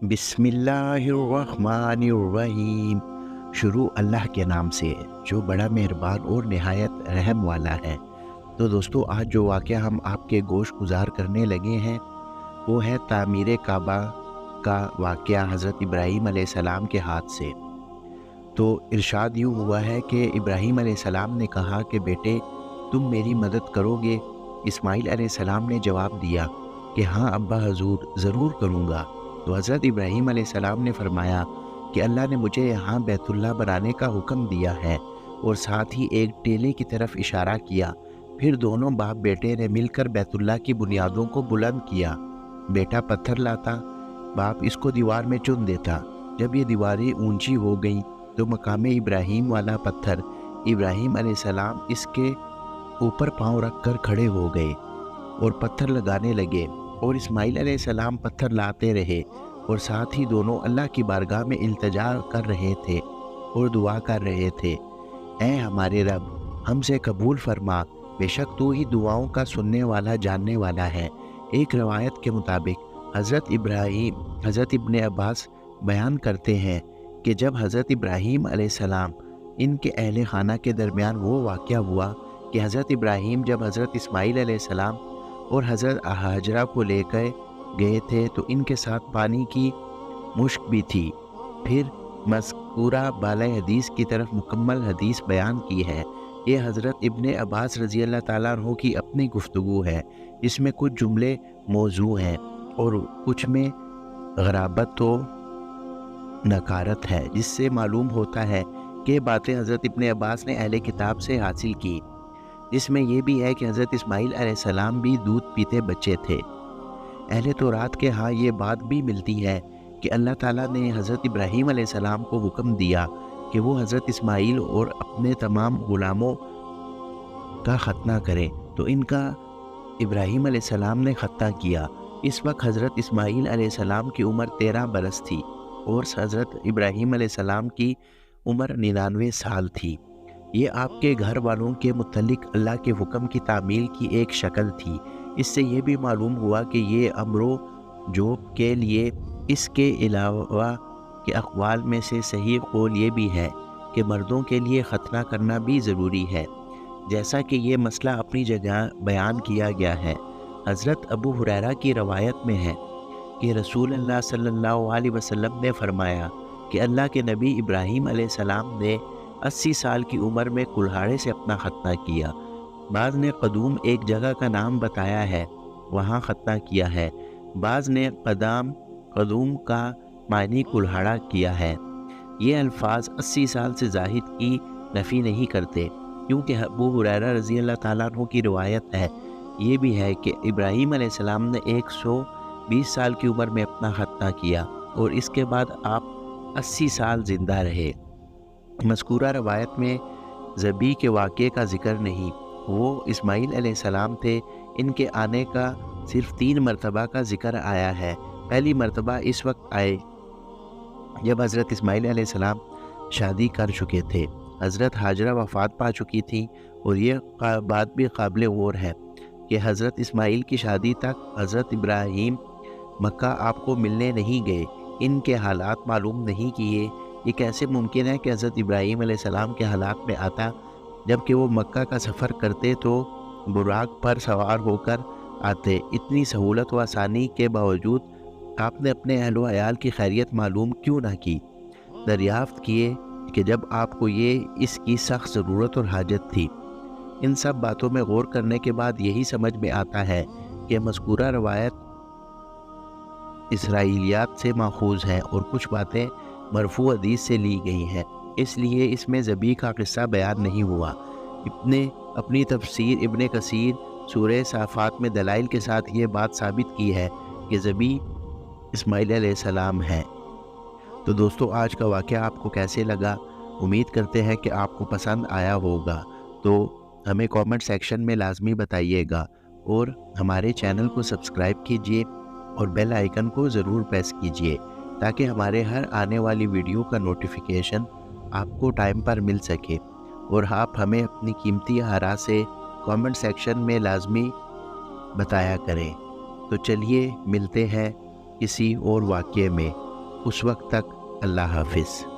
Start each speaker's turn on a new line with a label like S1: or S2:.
S1: बिस्मिल्लाहिर्रहमानिर्रहीम। शुरू अल्लाह के नाम से जो बड़ा मेहरबान और नहायत रहम वाला है। तो दोस्तों, आज जो वाक़या हम आपके गोश गुजार करने लगे हैं वो है तामीर काबा का वाक़या हज़रत इब्राहीम अलैहिस्सलाम के हाथ से। तो इरशाद यूँ हुआ है कि इब्राहीम अलैहिस्सलाम ने कहा कि बेटे, तुम मेरी मदद करोगे? इस्माईल अलैहिस्सलाम ने जवाब दिया कि हाँ अब्बा हज़ूर, ज़रूर करूँगा। तो हज़रत इब्राहीम अलैहिस्सलाम ने फरमाया कि अल्लाह ने मुझे यहाँ बैतुल्लाह बनाने का हुक्म दिया है, और साथ ही एक टेले की तरफ इशारा किया। फिर दोनों बाप बेटे ने मिलकर बैतुल्लाह की बुनियादों को बुलंद किया। बेटा पत्थर लाता, बाप इसको दीवार में चुन देता। जब ये दीवारें ऊंची हो गईं तो मकामे इब्राहीम वाला पत्थर इब्राहीम अलैहिस्सलाम इसके ऊपर पांव रख कर खड़े हो गए और पत्थर लगाने लगे, और इस्माईल अलैहिस्सलाम पत्थर लाते रहे, और साथ ही दोनों अल्लाह की बारगाह में इल्तिजा कर रहे थे और दुआ कर रहे थे, ऐ हमारे रब, हमसे कबूल फरमा, बेशक तू ही दुआओं का सुनने वाला, जानने वाला है। एक रवायत के मुताबिक हज़रत इब्ने अब्बास बयान करते हैं कि जब हज़रत इब्राहीम अलैहिस्सलाम इनके अहले खाना के दरमियान वो वाक़या हुआ कि हज़रत इब्राहीम जब हज़रत इस्माईल अलैहिस्सलाम और हज़रत हाजरा को लेकर गए थे तो इनके साथ पानी की मुश्क भी थी। फिर मज़कूरा बाला हदीस की तरफ मुकम्मल हदीस बयान की है। ये हज़रत इब्ने अब्बास रज़ी अल्लाह ताला अन्हु की अपनी गुफ्तगू है। इसमें कुछ जुमले मौजू हैं और कुछ में गराबत तो नकारत है, जिससे मालूम होता है कि बातें हज़रत इब्ने अब्बास ने अहले किताब से हासिल की। जिसमें ये भी है कि हज़रत इस्माईल अलैहिस्सलाम भी दूध पीते बच्चे थे। अहले तौरात के हाँ ये बात भी मिलती है कि अल्लाह ताला ने हज़रत इब्राहीम अलैहिस्सलाम को हुक्म दिया कि वो हज़रत इस्माईल और अपने तमाम ग़ुलामों का खतना करें, तो इनका इब्राहीम अलैहिस्सलाम ने खतना किया। इस वक्त हज़रत इस्माईल अलैहिस्सलाम की उम्र 13 बरस थी और हज़रत इब्राहीम अलैहिस्सलाम की उम्र 99 साल थी। ये आपके घर वालों के मुतल्लिक अल्लाह के हुक्म की तामील की एक शक्ल थी। इससे ये भी मालूम हुआ कि ये अमरो जोब के लिए इसके अलावा के अक़वाल में से सही कौल ये भी है कि मर्दों के लिए खतना करना भी ज़रूरी है, जैसा कि ये मसला अपनी जगह बयान किया गया है। हज़रत अबू हुरैरा की रवायत में है कि रसूल अल्लाह सल्लल्लाहु अलैहि वसल्लम ने फरमाया कि अल्लाह के नबी इब्राहीम अलैहिस्सलाम ने 80 साल की उम्र में कुल्हाड़े से अपना खतना किया। बाज़ ने कदूम एक जगह का नाम बताया है, वहाँ खतना किया है। बाज़ ने कदूम का मानी कुल्हाड़ा किया है। ये अल्फाज 80 साल से ज़ाहिद की नफ़ी नहीं करते, क्योंकि अबू हुरैरा रज़ी अल्लाह ताला अन्हु की रिवायत है, ये भी है कि इब्राहीम अलैहिस्सलाम ने 120 साल की उम्र में अपना खतना किया और इसके बाद आप 80 साल ज़िंदा रहे। मज़कूरा रवायत में ज़बी के वाक़े का ज़िक्र नहीं, वो इस्माईल अलैहिस्सलाम थे। इनके आने का सिर्फ़ 3 मरतबा का ज़िक्र आया है। पहली मरतबा इस वक्त आए जब हज़रत इस्माईल अलैहिस्सलाम शादी कर चुके थे, हज़रत हाजरा वफ़ात पा चुकी थी, और ये बात भी काबिल गौर है कि हज़रत इस्माईल की शादी तक हज़रत इब्राहीम मक्का आपको मिलने नहीं गए। इनके हालात मालूम नहीं किए। ये कैसे मुमकिन है कि हज़रत इब्राहीम अलैहिस्सलाम के हालात में आता, जबकि वो मक्का का सफ़र करते तो बुराक पर सवार होकर आते। इतनी सहूलत व आसानी के बावजूद आपने अपने अहलो अयाल की खैरियत मालूम क्यों ना की? दरियाफ़्त किए कि जब आपको ये इसकी सख्त ज़रूरत और हाजत थी। इन सब बातों में गौर करने के बाद यही समझ में आता है कि मज़कूरा रवायत इसराइलियात से माखूज़ हैं और कुछ बातें मरफू हदीस से ली गई हैं, इसलिए इसमें ज़बी का क़िस्सा बयान नहीं हुआ। इब्ने अपनी तफसीर इब्ने कसीर सूरह साफ़ात में दलाइल के साथ ये बात साबित की है कि ज़बी इस्माईल अलैहिस्सलाम हैं। तो दोस्तों, आज का वाक़या आपको कैसे लगा? उम्मीद करते हैं कि आपको पसंद आया होगा। तो हमें कमेंट सेक्शन में लाजमी बताइएगा, और हमारे चैनल को सब्सक्राइब कीजिए और बेल आइकन को ज़रूर प्रेस कीजिए, ताकि हमारे हर आने वाली वीडियो का नोटिफिकेशन आपको टाइम पर मिल सके। और आप हमें अपनी कीमती आरा से कमेंट सेक्शन में लाजमी बताया करें। तो चलिए मिलते हैं किसी और वाक़ये में। उस वक्त तक अल्लाह हाफिज़।